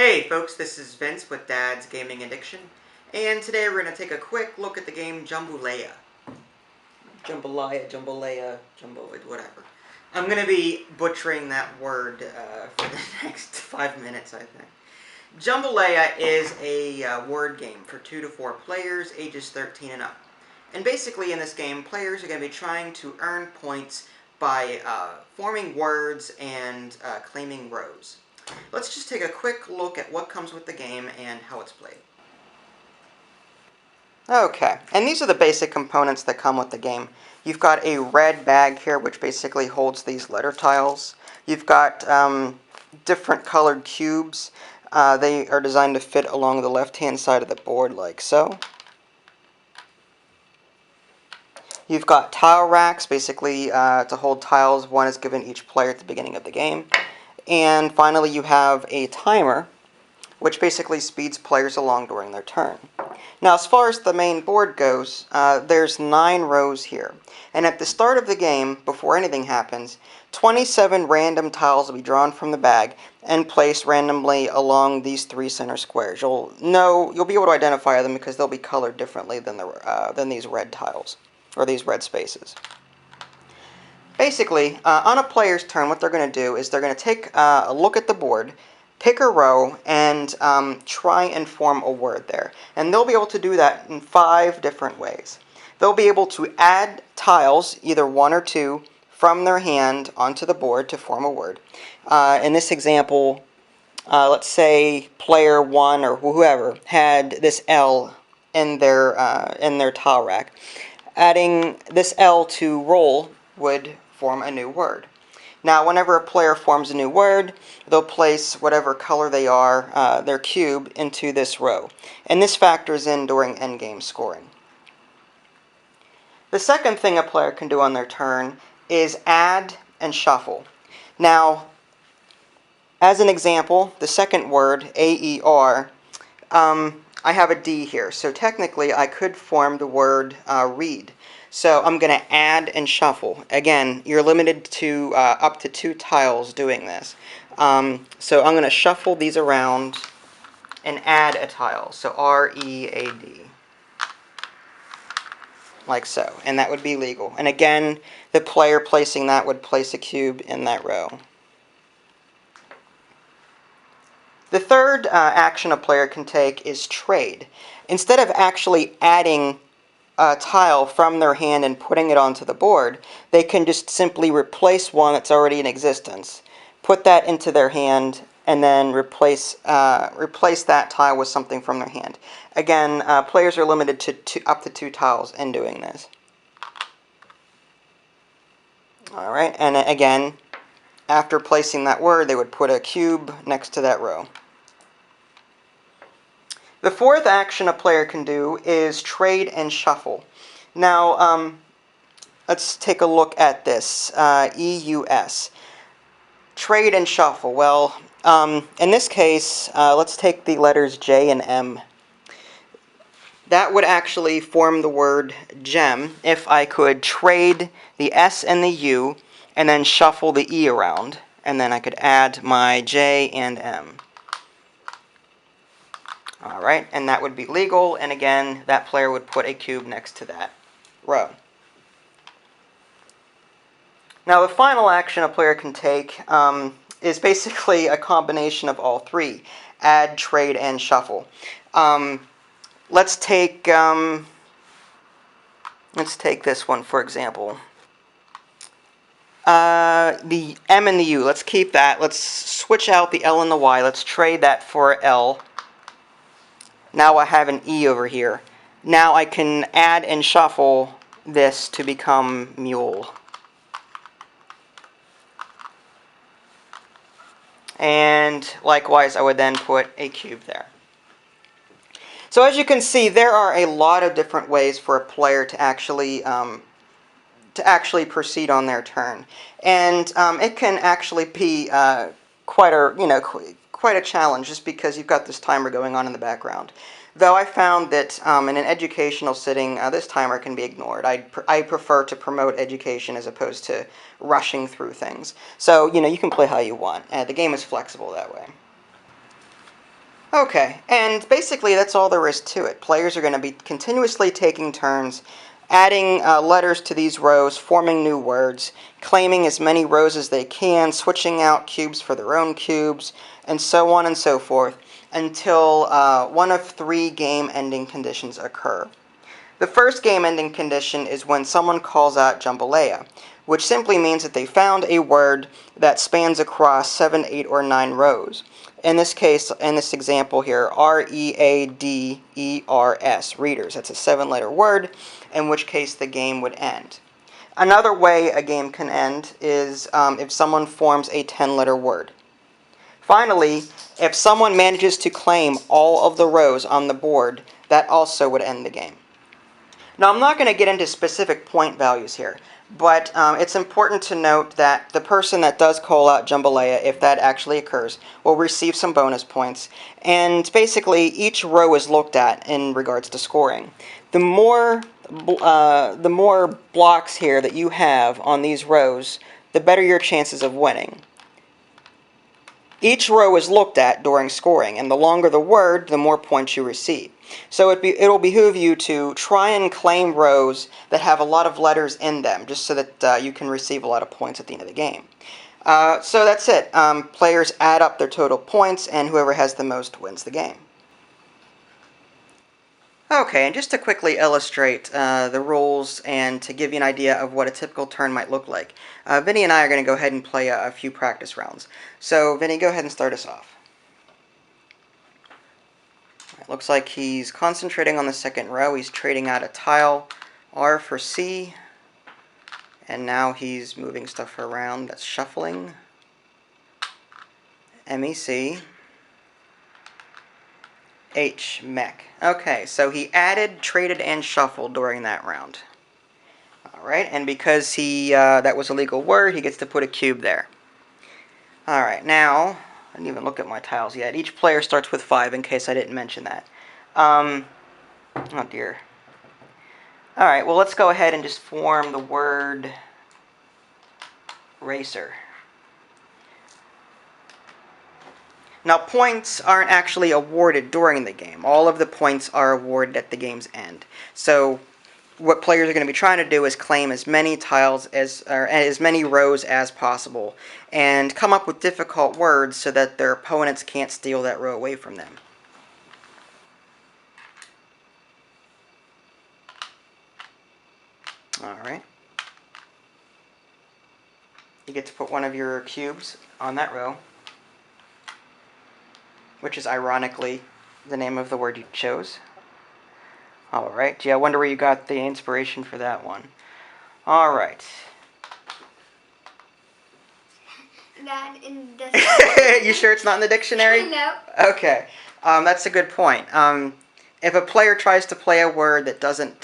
Hey folks, this is Vince with Dad's Gaming Addiction, and today we're going to take a quick look at the game Jumbulaya. Jumbulaya, whatever. I'm going to be butchering that word for the next 5 minutes, I think. Jumbulaya is a word game for 2 to 4 players, ages 13 and up. And basically in this game, players are going to be trying to earn points by forming words and claiming rows. Let's just take a quick look at what comes with the game and how it's played. Okay, and these are the basic components that come with the game. You've got a red bag here, which basically holds these letter tiles. You've got different colored cubes. They are designed to fit along the left-hand side of the board like so. You've got tile racks, basically to hold tiles. One is given each player at the beginning of the game. And finally, you have a timer, which basically speeds players along during their turn. Now, as far as the main board goes, there's 9 rows here. And at the start of the game, before anything happens, 27 random tiles will be drawn from the bag and placed randomly along these 3 center squares. You'll be able to identify them because they'll be colored differently than these red tiles, or these red spaces. Basically, on a player's turn, what they're going to do is they're going to take a look at the board, pick a row, and try and form a word there. And they'll be able to do that in 5 different ways. They'll be able to add tiles, either 1 or 2, from their hand onto the board to form a word. In this example, let's say player 1 or whoever had this L in their tile rack. Adding this L to roll would form a new word. Now, whenever a player forms a new word, they'll place whatever color they are, their cube, into this row. And this factors in during endgame scoring. The second thing a player can do on their turn is add and shuffle. Now, as an example, the second word, A-E-R, I have a D here. So technically, I could form the word read. So I'm going to add and shuffle. Again, you're limited to up to 2 tiles doing this. So I'm going to shuffle these around and add a tile. So R-E-A-D. Like so. And that would be legal. And again, the player placing that would place a cube in that row. The third action a player can take is trade. Instead of actually adding a tile from their hand and putting it onto the board, they can just simply replace one that's already in existence, put that into their hand, and then replace that tile with something from their hand. Again, players are limited to up to 2 tiles in doing this. Alright, and again, after placing that word, they would put a cube next to that row. The fourth action a player can do is trade and shuffle. Now, let's take a look at this. E-U-S. Trade and shuffle. Well, in this case, let's take the letters J and M. That would actually form the word gem if I could trade the S and the U and then shuffle the E around. And then I could add my J and M. Alright, and that would be legal, and again, that player would put a cube next to that row. Now, the final action a player can take is basically a combination of all 3, add, trade, and shuffle. Let's take this one, for example. The M and the U, let's keep that. Let's switch out the L and the Y. Let's trade that for L. Now I have an E over here. Now I can add and shuffle this to become mule. And likewise, I would then put a cube there. So as you can see, there are a lot of different ways for a player to actually proceed on their turn, and it can actually be quite a challenge, just because you've got this timer going on in the background. Though I found that in an educational setting, this timer can be ignored. I prefer to promote education as opposed to rushing through things. So, you can play how you want. The game is flexible that way. Okay, and basically that's all there is to it. Players are going to be continuously taking turns, adding letters to these rows, forming new words, claiming as many rows as they can, switching out cubes for their own cubes, and so on and so forth, until one of three game-ending conditions occur. The first game-ending condition is when someone calls out Jumbulaya, which simply means that they found a word that spans across 7, 8, or 9 rows. In this case, in this example here, R-E-A-D-E-R-S, readers. That's a 7-letter word, in which case the game would end. Another way a game can end is if someone forms a 10-letter word. Finally, if someone manages to claim all of the rows on the board, that also would end the game. Now, I'm not going to get into specific point values here, but it's important to note that the person that does call out Jumbulaya, if that actually occurs, will receive some bonus points, and basically each row is looked at in regards to scoring. The more blocks here that you have on these rows, the better your chances of winning. Each row is looked at during scoring, and the longer the word, the more points you receive. So it'll behoove you to try and claim rows that have a lot of letters in them, just so that you can receive a lot of points at the end of the game. So that's it. Players add up their total points, and whoever has the most wins the game. Okay, and just to quickly illustrate the rules and to give you an idea of what a typical turn might look like, Vinny and I are going to go ahead and play a few practice rounds. So, Vinny, go ahead and start us off. It looks like he's concentrating on the second row. He's trading out a tile, R for C, and now he's moving stuff around. That's shuffling. MEC. H, mech. Okay, so he added, traded, and shuffled during that round. Alright, and because that was a legal word, he gets to put a cube there. Alright, now, I didn't even look at my tiles yet. Each player starts with 5 in case I didn't mention that. Oh dear. Alright, well let's go ahead and just form the word racer. Now, points aren't actually awarded during the game. All of the points are awarded at the game's end. So what players are going to be trying to do is claim as many tiles or as many rows as possible and come up with difficult words so that their opponents can't steal that row away from them. Alright. You get to put one of your cubes on that row, which is ironically the name of the word you chose. Alright, gee, I wonder where you got the inspiration for that one. Alright. Not in the You sure it's not in the dictionary? No. Okay, that's a good point. If a player tries to play a word that doesn't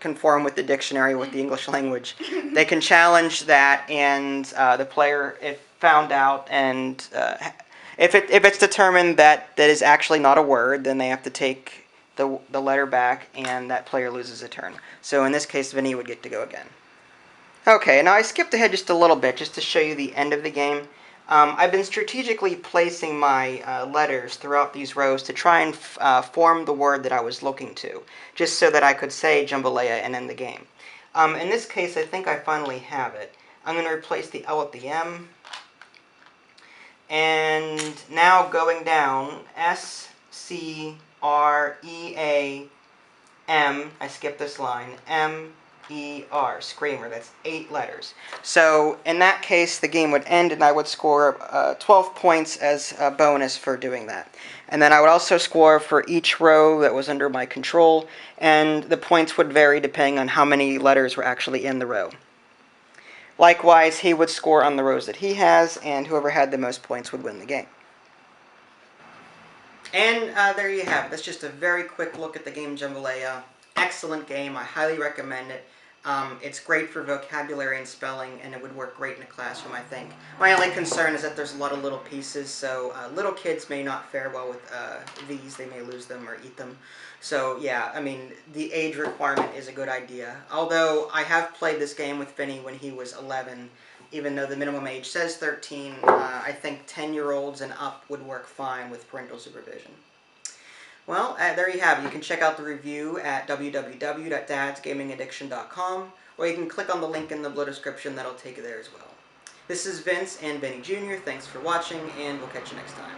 conform with the dictionary with the English language, they can challenge that, and the player, if found out, and if it's determined that that is actually not a word, then they have to take the letter back, and that player loses a turn. So in this case, Vinny would get to go again. Okay, now I skipped ahead just a little bit just to show you the end of the game. I've been strategically placing my letters throughout these rows to try and form the word that I was looking to, just so that I could say Jumbulaya and end the game. In this case, I think I finally have it. I'm going to replace the L with the M. And now going down, S, C, R, E, A, M, I skipped this line, M, E-R, Screamer. That's 8 letters. So in that case, the game would end, and I would score 12 points as a bonus for doing that. And then I would also score for each row that was under my control, and the points would vary depending on how many letters were actually in the row. Likewise, he would score on the rows that he has, and whoever had the most points would win the game. And there you have it. That's just a very quick look at the game Jumbulaya. Excellent game. I highly recommend it. It's great for vocabulary and spelling, and it would work great in a classroom, I think. My only concern is that there's a lot of little pieces, so little kids may not fare well with these. They may lose them or eat them. So, yeah, I mean, the age requirement is a good idea. Although, I have played this game with Vinny when he was 11. Even though the minimum age says 13, I think 10-year-olds and up would work fine with parental supervision. Well, there you have it. You can check out the review at www.dadsgamingaddiction.com, or you can click on the link in the below description. That'll take you there as well. This is Vince and Benny Jr. Thanks for watching, and we'll catch you next time.